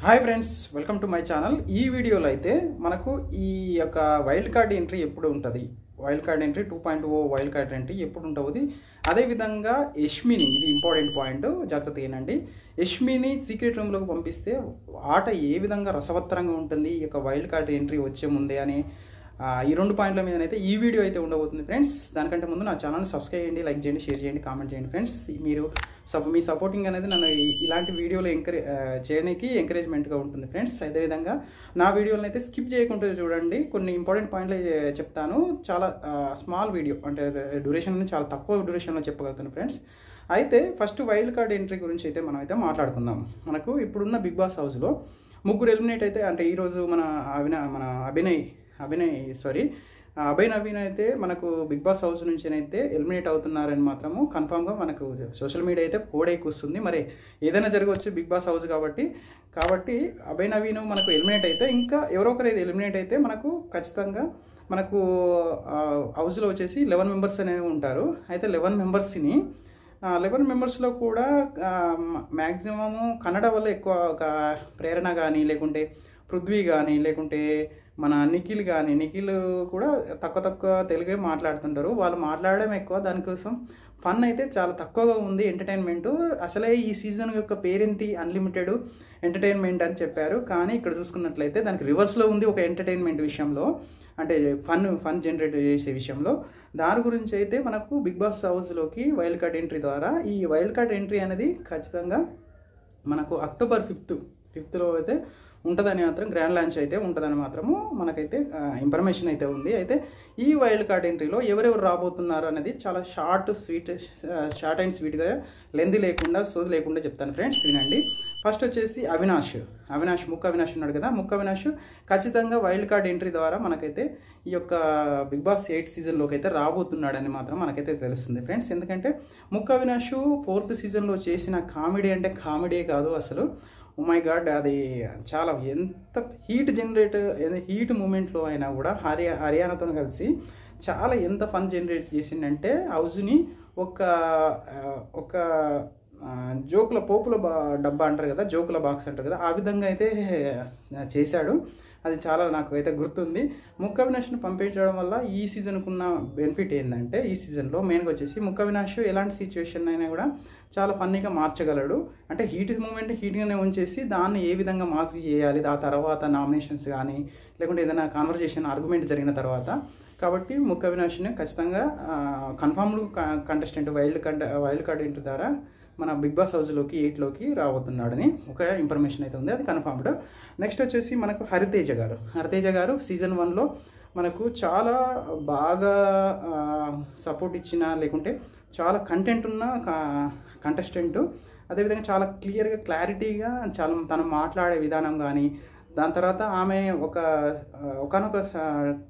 Hi friends, welcome to my channel. ఈ వీడియోలో అయితే మనకు ఈ యొక్క వైల్డ్ కార్డ్ ఎంట్రీ ఎప్పుడు ఉంటుంది, wild card entry 2.0 wild card entry ఎప్పుడు ఉంటుంది, అదేవిధంగా యష్మిని, ఇది ఇంపార్టెంట్ పాయింట్, జాగ్రత్త ఏనండి. యష్మిని సీక్రెట్ రూమ్లోకి పంపిస్తే ఆట ఏ విధంగా రసవత్తరంగా ఉంటుంది ఈ యొక్క వైల్డ్ కార్డ్ ఎంట్రీ వచ్చే ముందే అని ఈ రెండు పాయింట్ల మీదనైతే ఈ వీడియో అయితే ఉండబోతుంది ఫ్రెండ్స్. దానికంటే ముందు నా ఛానల్ని సబ్స్క్రైబ్ చేయండి, లైక్ చేయండి, షేర్ చేయండి, కామెంట్ చేయండి ఫ్రెండ్స్. మీరు మీ సపోర్టింగ్ అనేది నన్ను ఇలాంటి వీడియోలు చేయడానికి ఎంకరేజ్మెంట్గా ఉంటుంది ఫ్రెండ్స్. అదేవిధంగా నా వీడియోలను అయితే స్కిప్ చేయకుండా చూడండి, కొన్ని ఇంపార్టెంట్ పాయింట్లు చెప్తాను. చాలా స్మాల్ వీడియో, అంటే డ్యూరేషన్ చాలా తక్కువ డ్యూరేషన్లో చెప్పగలుగుతాను ఫ్రెండ్స్. అయితే ఫస్ట్ వైల్డ్ కార్డ్ ఎంట్రీ గురించి అయితే మనం అయితే మాట్లాడుకుందాం. మనకు ఇప్పుడున్న బిగ్ బాస్ హౌస్లో ముగ్గురు ఎలిమినేట్ అయితే, అంటే ఈరోజు అభయ్ నవీన్ అయితే మనకు బిగ్ బాస్ హౌస్ నుంచి అయితే ఎలిమినేట్ అవుతున్నారని మాత్రము కన్ఫామ్గా మనకు సోషల్ మీడియా అయితే కూస్తుంది. మరి ఏదైనా జరగవచ్చు బిగ్ బాస్ హౌస్ కాబట్టి అభయ్ నవీన్ మనకు ఎలిమినేట్ అయితే, ఇంకా ఎవరో ఒకరు అయితే ఎలిమినేట్ అయితే మనకు ఖచ్చితంగా మనకు హౌస్లో వచ్చేసి 11 మెంబర్స్ అనేవి ఉంటారు. అయితే 11 మెంబర్స్లో కూడా మ్యాక్సిమము కన్నడ వల్ల ఎక్కువ ఒక ప్రేరణ కానీ, లేకుంటే పృథ్వీ కానీ, లేకుంటే మన నిఖిల్ కూడా తక్కువ తెలుగే మాట్లాడుతుంటారు. వాళ్ళు మాట్లాడడం ఎక్కువ, దానికోసం ఫన్ అయితే చాలా తక్కువగా ఉంది. ఎంటర్టైన్మెంట్ అసలే ఈ సీజన్ యొక్క పేరేంటి, అన్లిమిటెడ్ ఎంటర్టైన్మెంట్ అని చెప్పారు. కానీ ఇక్కడ చూసుకున్నట్లయితే దానికి రివర్స్లో ఉంది. ఒక ఎంటర్టైన్మెంట్ విషయంలో, అంటే ఫన్ జనరేట్ చేసే విషయంలో, దాని గురించి అయితే మనకు బిగ్ బాస్ హౌస్లోకి వైల్డ్ కార్డ్ ఎంట్రీ ద్వారా, ఈ వైల్డ్ కార్డ్ ఎంట్రీ అనేది ఖచ్చితంగా మనకు అక్టోబర్ 5th అయితే ఉంటుందని మాత్రం, గ్రాండ్ లాంచ్ అయితే ఉంటుందని మాత్రము మనకైతే ఇన్ఫర్మేషన్ అయితే ఉంది. అయితే ఈ వైల్డ్ కార్డ్ ఎంట్రీలో ఎవరెవరు రాబోతున్నారు అనేది చాలా షార్ట్ అండ్ స్వీట్గా, లెంత్ లేకుండా, సోది లేకుండా చెప్తాను ఫ్రెండ్స్, వినండి. ఫస్ట్ వచ్చేసి ముక్క అవినాష్ ఉన్నాడు కదా, ముక్క అవినాష్ ఖచ్చితంగా వైల్డ్ కార్డ్ ఎంట్రీ ద్వారా మనకైతే ఈ యొక్క బిగ్ బాస్ 8 సీజన్లోకి అయితే రాబోతున్నాడని మాత్రం మనకైతే తెలుస్తుంది ఫ్రెండ్స్. ఎందుకంటే ముక్క అవినాష్ 4th సీజన్లో చేసిన కామెడీ అంటే కామెడీ కాదు అసలు. ఓ మై గాడ్, అది చాలా ఎంత హీట్ మూమెంట్లో అయినా కూడా హర్యానాతో కలిసి చాలా ఎంత ఫన్ జనరేట్ చేసిందంటే, హౌస్ని ఒక జోకుల పోపుల డబ్బా అంటారు కదా, జోకుల బాక్స్ అంటారు కదా, ఆ విధంగా అయితే చేశాడు. అది చాలా నాకు అయితే గుర్తుంది. ముక్క అవినాష్ను పంపించడం వల్ల ఈ సీజన్కు ఉన్న బెనిఫిట్ ఏంటంటే, ఈ సీజన్లో మెయిన్గా వచ్చేసి ముక్క అవినాష్ ఎలాంటి సిచ్యువేషన్ అయినా కూడా చాలా ఫన్నీగా మార్చగలడు. అంటే హీట్గానే ఉంచేసి దాన్ని ఏ విధంగా మాస్ చేయాలి, ఆ తర్వాత నామినేషన్స్ కానీ, లేకుంటే ఏదైనా కాన్వర్జేషన్ ఆర్గ్యుమెంట్ జరిగిన తర్వాత. కాబట్టి ముక్క అవినాష్ని ఖచ్చితంగా confirmed contestant wild card entry ద్వారా మన బిగ్ బాస్ హౌస్లోకి 8లోకి రాబోతున్నాడని ఒక ఇన్ఫర్మేషన్ అయితే ఉంది, అది కన్ఫర్మ్డ్. నెక్స్ట్ వచ్చేసి మనకు హరితేజ గారు సీజన్ 1లో మనకు చాలా బాగా సపోర్ట్ ఇచ్చిన, లేకుంటే చాలా కంటెంట్ ఉన్న కంటెస్టెంట్. అదేవిధంగా చాలా క్లారిటీగా చాలా తను మాట్లాడే విధానం కానీ, దాని తర్వాత ఆమె ఒకనొక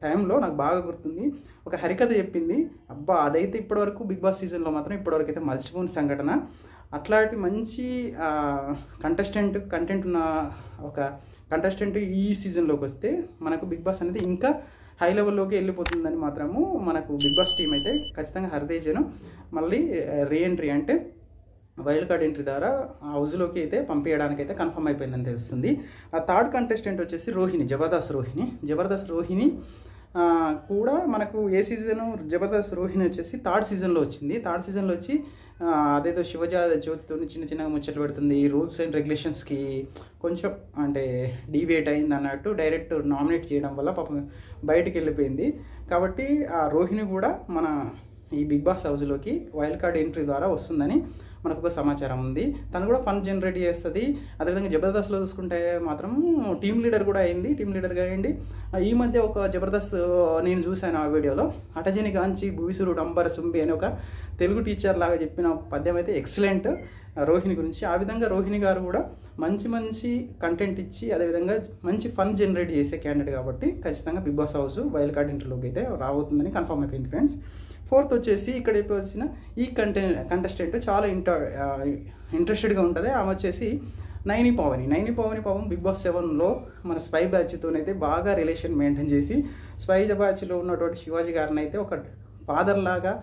టైంలో నాకు బాగా గుర్తుంది, ఒక హరికథ చెప్పింది. అబ్బా, అదైతే ఇప్పటివరకు బిగ్ బాస్ సీజన్లో మాత్రం ఇప్పటివరకు అయితే మర్చిపోని సంఘటన. అట్లాంటి మంచి కంటెంట్ ఉన్న ఒక కంటెస్టెంట్ ఈ సీజన్లోకి వస్తే మనకు బిగ్ బాస్ అనేది ఇంకా హై లెవెల్లోకి వెళ్ళిపోతుందని మాత్రము మనకు బిగ్ బాస్ టీం అయితే ఖచ్చితంగా హరితేజను మళ్ళీ రీఎంట్రీ, అంటే వైల్డ్ కార్డ్ ఎంట్రీ ద్వారా హౌస్లోకి అయితే పంపించడానికి అయితే కన్ఫర్మ్ అయిపోయిందని తెలుస్తుంది. ఆ థర్డ్ కంటెస్టెంట్ వచ్చేసి జబర్దస్త్ రోహిణి కూడా మనకు ఏ సీజను, జబర్దస్త్ రోహిణి వచ్చేసి థర్డ్ సీజన్లో వచ్చి అదేదో జ్యోతితో చిన్నగా ముచ్చట్లు పెడుతుంది. రూల్స్ అండ్ రెగ్యులేషన్స్కి కొంచెం అంటే డీవియేట్ అయింది అన్నట్టు డైరెక్ట్ నామినేట్ చేయడం వల్ల పాపం బయటికి వెళ్ళిపోయింది. కాబట్టి ఆ రోహిణి కూడా మన ఈ బిగ్ బాస్ హౌస్లోకి వైల్డ్ కార్డ్ ఎంట్రీ ద్వారా వస్తుందని మనకు ఒక సమాచారం ఉంది. తను కూడా ఫన్ జనరేట్ చేస్తుంది. అదేవిధంగా జబర్దస్త్లో చూసుకుంటే మాత్రం టీమ్ లీడర్గా అయ్యింది. ఈ మధ్య ఒక జబర్దస్త్ నేను చూశాను ఆ వీడియోలో, అటజని గాంచి భూసురు డంబర్ సుంబి అని ఒక తెలుగు టీచర్ లాగా చెప్పిన పద్యం అయితే ఎక్సలెంట్ రోహిణి గురించి. ఆ విధంగా రోహిణి గారు కూడా మంచి కంటెంట్ ఇచ్చి, అదేవిధంగా మంచి ఫన్ జనరేట్ చేసే క్యాండిడేట్ కాబట్టి ఖచ్చితంగా Bigg Boss house wild card ఎంట్రీలోకి అయితే రాబోతుందని కన్ఫర్మ్ అయిపోయింది ఫ్రెండ్స్. 4th వచ్చేసి ఇక్కడ వచ్చిన ఈ కంటెస్టెంట్ చాలా ఇంట్రెస్టెడ్గా ఉంటుంది. ఆమె వచ్చేసి నైని పవని పాపం బిగ్ బాస్ 7లో మన స్పై బ్యాచ్తోనైతే బాగా రిలేషన్ మెయింటైన్ చేసి, స్పై బ్యాచ్లో ఉన్నటువంటి శివాజీ గారిని అయితే ఒక ఫాదర్ లాగా,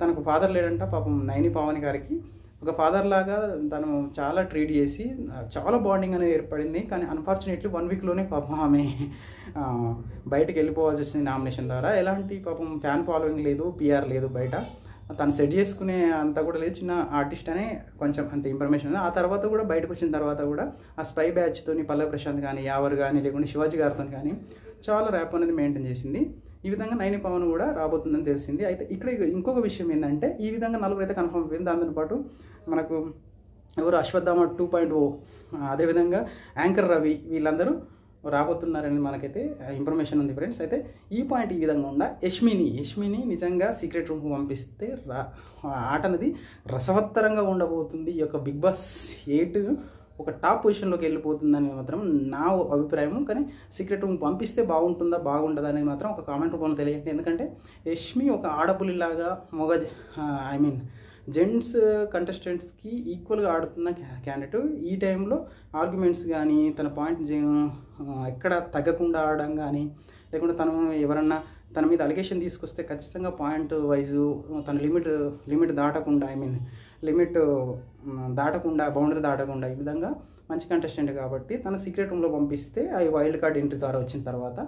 తనకు ఫాదర్ లేడంట పాపం నైని పవని గారికి, ఒక ఫాదర్ లాగా తను చాలా ట్రీట్ చేసి చాలా బాండింగ్ అనేది ఏర్పడింది. కానీ అన్ఫార్చునేట్లీ 1 వీక్లోనే పాపం ఆమె బయటకు వెళ్ళిపోవాల్సి వచ్చింది నామినేషన్ ద్వారా. ఎలాంటి పాపం ఫ్యాన్ ఫాలోయింగ్ లేదు, పిఆర్ లేదు బయట. తను సెట్ చేసుకునే అంత కూడా లేదు, చిన్న ఆర్టిస్ట్ అనే కొంచెం అంత ఇన్ఫర్మేషన్ ఉంది. ఆ తర్వాత కూడా బయటకు వచ్చిన తర్వాత కూడా ఆ స్పై బ్యాచ్తోని పల్లవి ప్రశాంత్ కానీ, యావర్ కానీ, లేకుంటే శివాజీ గారితో కానీ చాలా ర్యాప్ అనేది మెయింటైన్ చేసింది. ఈ విధంగా నైని పవన్ కూడా రాబోతుందని తెలిసింది. అయితే ఇక్కడ ఇంకొక విషయం ఏంటంటే, ఈ విధంగా నలుగురు అయితే కన్ఫర్మ్ అయిపోయింది. దాంతో పాటు మనకు ఎవరు అశ్వత్థామ 2.0, అదేవిధంగా యాంకర్ రవి, వీళ్ళందరూ రాబోతున్నారని మనకైతే ఇన్ఫర్మేషన్ ఉంది ఫ్రెండ్స్. అయితే ఈ పాయింట్ ఈ విధంగా ఉండ యష్మిని నిజంగా సీక్రెట్ రూమ్కి పంపిస్తే ఆట అనేది రసవత్తరంగా ఉండబోతుంది. ఈ యొక్క బిగ్ బాస్ 8 ఒక టాప్ పొజిషన్లోకి వెళ్ళిపోతుందని మాత్రం నా అభిప్రాయం. కానీ సీక్రెట్ రూమ్ పంపిస్తే బాగుంటుందా అనేది మాత్రం ఒక కామెంట్ రూపంలో తెలియండి. ఎందుకంటే యష్మి ఒక ఆడపులిలాగా జెంట్స్ కంటెస్టెంట్స్కి ఈక్వల్గా ఆడుతున్న క్యాండిడేట్. ఈ టైంలో ఆర్గ్యుమెంట్స్ కానీ, తన పాయింట్ ఎక్కడ తగ్గకుండా ఆడడం కానీ, లేకుంటే తను ఎవరన్నా తన మీద అలిగేషన్ తీసుకొస్తే ఖచ్చితంగా పాయింట్ వైజు తన లిమిట్ దాటకుండా, బౌండరీ దాటకుండా ఈ విధంగా మంచి కంటెస్టెంట్ కాబట్టి తన సీక్రెట్ రూమ్లో పంపిస్తే ఆ వైల్డ్ కార్డ్ ఎంట్రీ ద్వారా వచ్చిన తర్వాత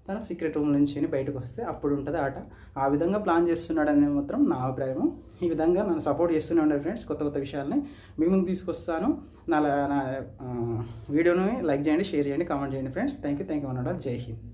తన సీక్రెట్ రూమ్ నుంచి బయటకు వస్తే అప్పుడు ఉంటుంది ఆట. ఆ విధంగా ప్లాన్ చేస్తున్నాడని మాత్రం నా అభిప్రాయం. ఈ విధంగా నన్ను సపోర్ట్ చేస్తూనే ఉండాలి ఫ్రెండ్స్. కొత్త విషయాలని మీ ముందు తీసుకొస్తాను. నా వీడియోని లైక్ చేయండి, షేర్ చేయండి, కామెంట్ చేయండి ఫ్రెండ్స్. థ్యాంక్ యూ అన్నాడు. జై హింద్.